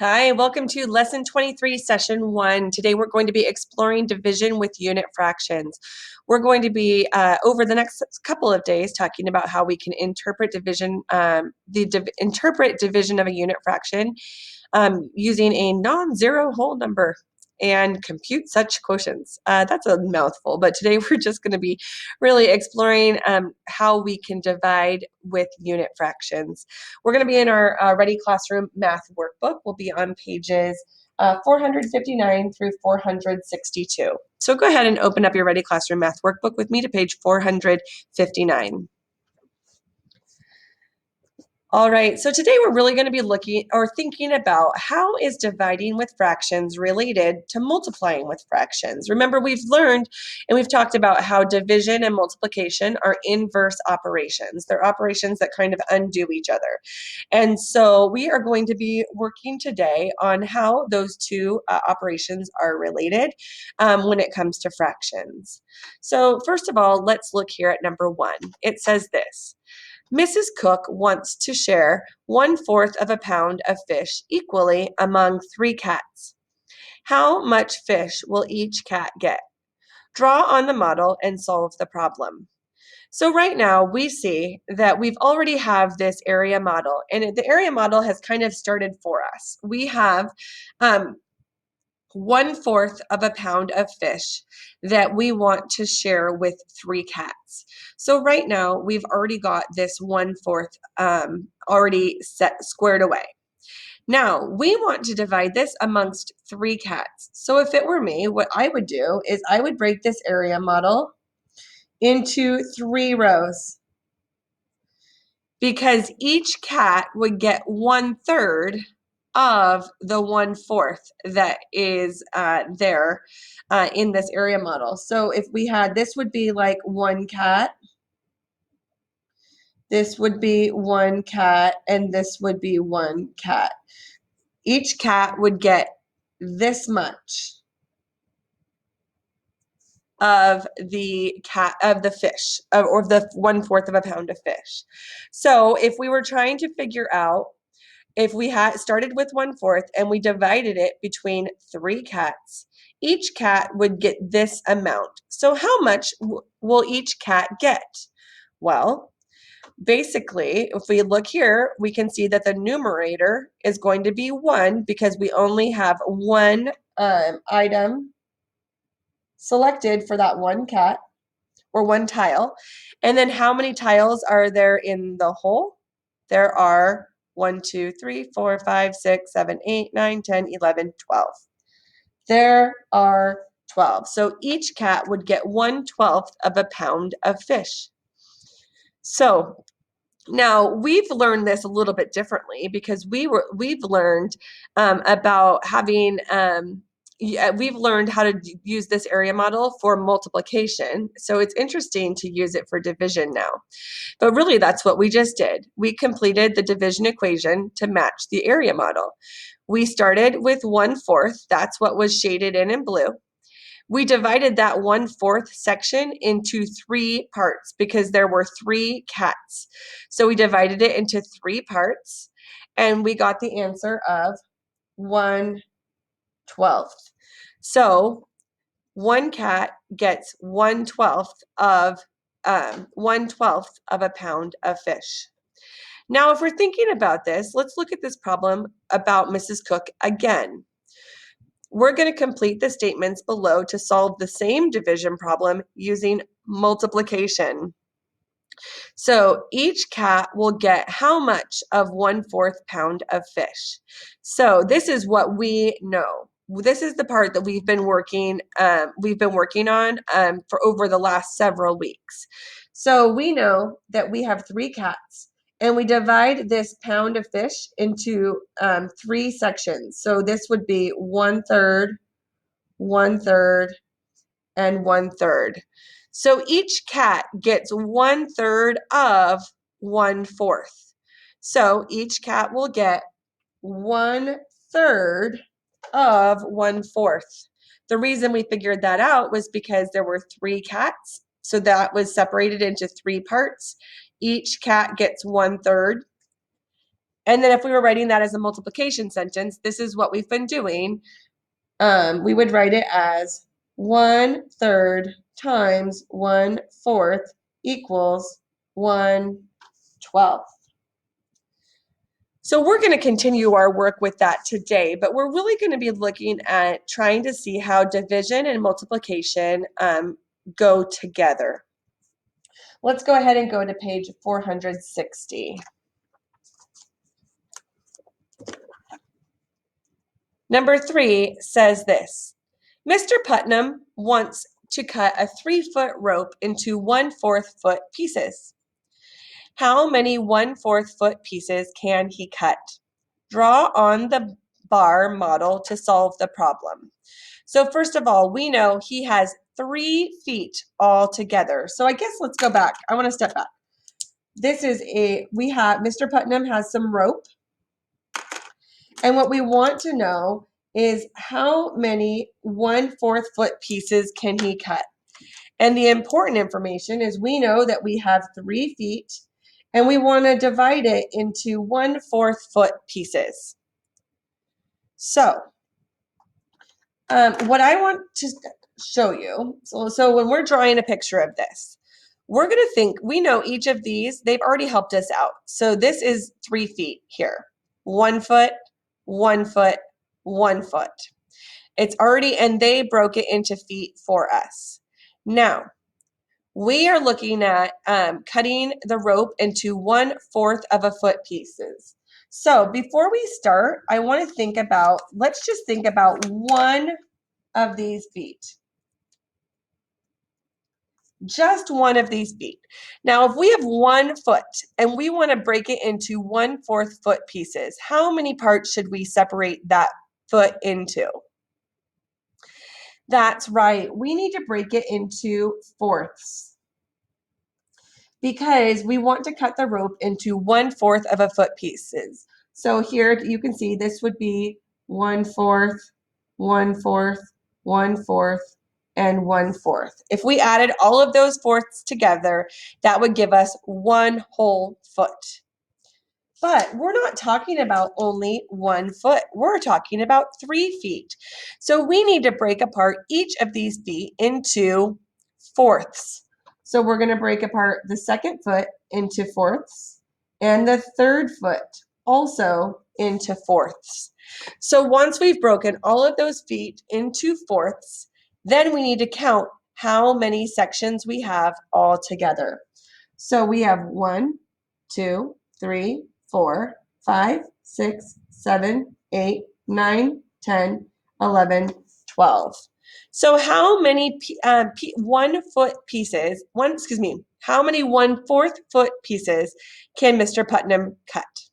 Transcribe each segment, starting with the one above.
Hi, welcome to Lesson 23, Session 1. Today we're going to be exploring division with unit fractions. We're going to be, over the next couple of days, talking about how we can interpret division, interpret division of a unit fraction using a non-zero whole number and compute such quotients. That's a mouthful, but today we're just going to be really exploring how we can divide with unit fractions. We're going to be in our Ready Classroom math workbook. We'll be on pages 459 through 462. So go ahead and open up your Ready Classroom math workbook with me to page 459. All right, so today we're really going to be looking or thinking about how is dividing with fractions related to multiplying with fractions. Remember, we've learned and we've talked about how division and multiplication are inverse operations. They're operations that kind of undo each other. And so we are going to be working today on how those two operations are related when it comes to fractions. So first of all, let's look here at number 1. It says this. Mrs. Cook wants to share 1/4 of a pound of fish equally among 3 cats. How much fish will each cat get? Draw on the model and solve the problem. So right now we see that we've already have this area model, and the area model has kind of started for us. We have 1/4 of a pound of fish that we want to share with 3 cats. So right now we've already got this 1/4 already squared away. Now we want to divide this amongst 3 cats. So if it were me, what I would do is I would break this area model into 3 rows, because each cat would get 1/3 of the 1/4 that is there in this area model. So if we had, this would be like 1 cat, this would be 1 cat, and this would be 1 cat. Each cat would get this much of the fish, or the 1/4 of a pound of fish. So if we were trying to figure out, if we had started with 1/4 and we divided it between 3 cats, each cat would get this amount. So how much will each cat get? Well, basically, if we look here, we can see that the numerator is going to be 1 because we only have one item selected for that 1 cat or 1 tile. And then how many tiles are there in the whole? There are 1, 2, 3, 4, 5, 6, 7, 8, 9, 10, 11, 12. There are 12. So each cat would get 1/12 of a pound of fish. So now we've learned this a little bit differently, because we've learned about having we've learned how to use this area model for multiplication. So it's interesting to use it for division now. But really, that's what we just did. We completed the division equation to match the area model. We started with 1/4. That's what was shaded in blue. We divided that 1/4 section into 3 parts because there were 3 cats. So we divided it into 3 parts, and we got the answer of 1/12. So 1 cat gets 1/12 of 1/12 of a pound of fish. Now, if we're thinking about this, let's look at this problem about Mrs. Cook again. We're going to complete the statements below to solve the same division problem using multiplication. So each cat will get how much of 1/4 pound of fish? So this is what we know. This is the part that we've been working on for over the last several weeks. So we know that we have 3 cats, and we divide this pound of fish into 3 sections. So this would be 1/3, 1/3, and 1/3. So each cat gets 1/3 of 1/4. So each cat will get 1/3 of 1/4. The reason we figured that out was because there were 3 cats. So that was separated into 3 parts. Each cat gets 1/3. And then if we were writing that as a multiplication sentence, this is what we've been doing. We would write it as 1/3 times 1/4 equals 1/12. So we're going to continue our work with that today, but we're really going to be looking at trying to see how division and multiplication go together. Let's go ahead and go to page 460. Number 3 says this: Mr. Putnam wants to cut a 3-foot rope into 1/4 foot pieces. How many 1/4 foot pieces can he cut? Draw on the bar model to solve the problem. So first of all, we know he has 3 feet all together. So I guess let's go back. I want to step back. This is Mr. Putnam has some rope. And what we want to know is how many 1/4 foot pieces can he cut? And the important information is we know that we have 3 feet and we want to divide it into 1/4 foot pieces. So what I want to show you, so when we're drawing a picture of this, we're going to think, we know each of these, they've already helped us out. So this is 3 feet here, 1 foot, 1 foot, 1 foot. It's already, and they broke it into feet for us. Now, we are looking at cutting the rope into 1/4 of a foot pieces. So before we start, I want to think about, let's just think about one of these feet. Just one of these feet. Now, if we have 1 foot and we want to break it into 1/4 foot pieces, how many parts should we separate that foot into? That's right. We need to break it into fourths because we want to cut the rope into 1/4 of a foot pieces. So here you can see this would be 1/4, 1/4, 1/4, and 1/4. If we added all of those fourths together, that would give us 1 whole foot. But we're not talking about only 1 foot. We're talking about 3 feet. So we need to break apart each of these feet into fourths. So we're going to break apart the second foot into fourths and the third foot also into fourths. So once we've broken all of those feet into fourths, then we need to count how many sections we have all together. So we have 1, 2, 3, 4, 5, 6, 7, 8, 9, 10, 11, 12. So how many 1 foot pieces, how many 1/4 foot pieces can Mr. Putnam cut?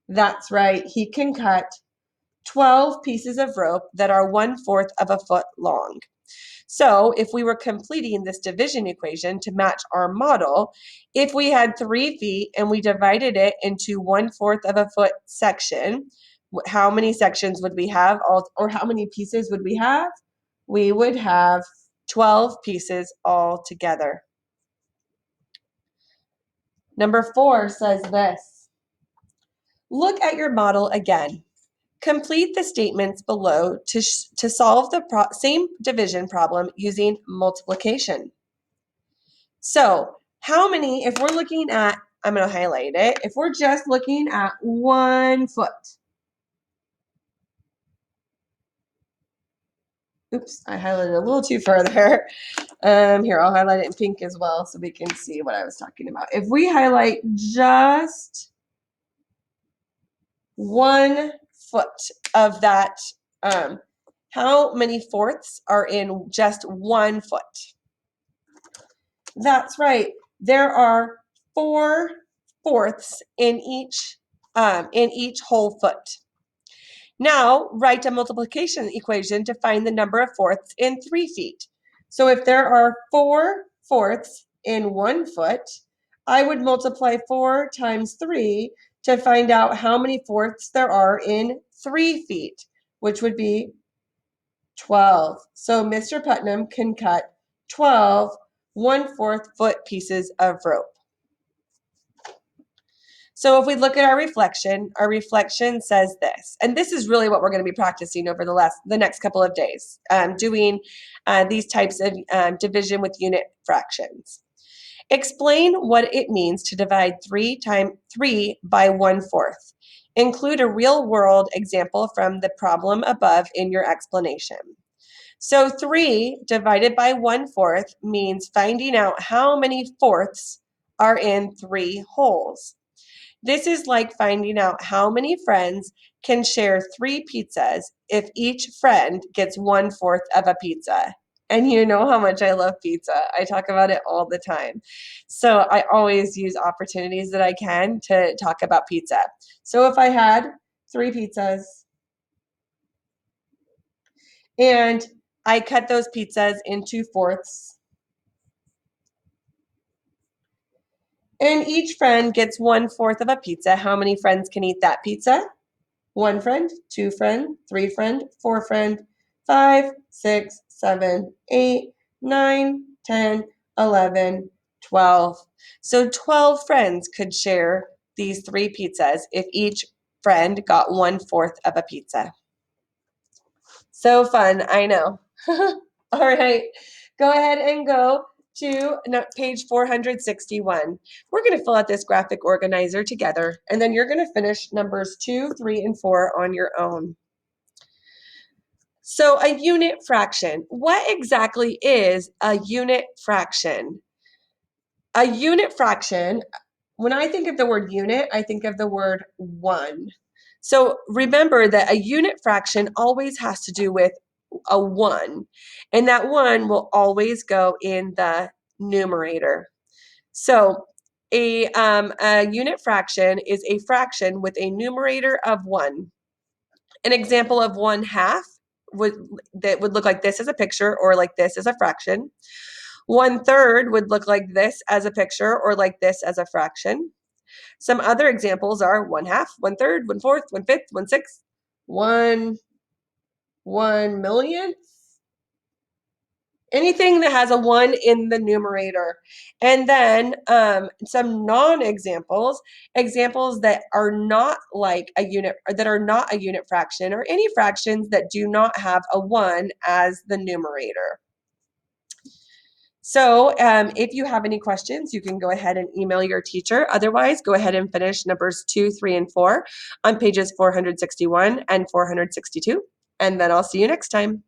That's right, he can cut 12 pieces of rope that are 1/4 of a foot long. So if we were completing this division equation to match our model, if we had 3 feet and we divided it into 1/4 of a foot section, how many sections would we have, or how many pieces would we have? We would have 12 pieces all together. Number 4 says this: look at your model again. Complete the statements below to solve the same division problem using multiplication. So how many, if we're looking at, I'm going to highlight it, if we're just looking at 1 foot. Oops, I highlighted a little too far there. Here, I'll highlight it in pink as well so we can see what I was talking about. If we highlight just 1 foot of that, how many fourths are in just 1 foot? That's right. There are 4 fourths in each whole foot. Now, write a multiplication equation to find the number of fourths in 3 feet. So if there are 4 fourths in 1 foot, I would multiply 4 times 3 to find out how many fourths there are in 3 feet, which would be 12. So Mr. Putnam can cut 12 1/4 foot pieces of rope. So if we look at our reflection says this, and this is really what we're going to be practicing over the next couple of days, doing these types of division with unit fractions. Explain what it means to divide 3 by 1/4. Include a real-world example from the problem above in your explanation. So 3 divided by 1/4 means finding out how many fourths are in 3 wholes. This is like finding out how many friends can share 3 pizzas if each friend gets 1/4 of a pizza. And you know how much I love pizza. I talk about it all the time. So I always use opportunities that I can to talk about pizza. So if I had 3 pizzas and I cut those pizzas into fourths, and each friend gets 1/4 of a pizza, how many friends can eat that pizza? 1 friend, 2 friend, 3 friend, 4 friend, 5, 6, 7, 8, 9, 10, 11, 12. So 12 friends could share these 3 pizzas if each friend got 1/4 of a pizza. So fun, I know. All right, go ahead and go to page 461. We're going to fill out this graphic organizer together, and then you're going to finish numbers 2, 3, and 4 on your own. So a unit fraction. What exactly is a unit fraction? A unit fraction, when I think of the word unit, I think of the word 1. So remember that a unit fraction always has to do with a 1, and that 1 will always go in the numerator. So a unit fraction is a fraction with a numerator of 1. An example of 1/2 that would look like this as a picture or like this as a fraction. 1/3 would look like this as a picture or like this as a fraction. Some other examples are 1/2, 1/3, 1/4, 1/5, 1/6, 1/millionth. Anything that has a 1 in the numerator. And then some non-examples, examples that are not like a unit, or that are not a unit fraction, or any fractions that do not have a 1 as the numerator. So if you have any questions, you can go ahead and email your teacher. Otherwise, go ahead and finish numbers 2, 3, and 4 on pages 461 and 462. And then I'll see you next time.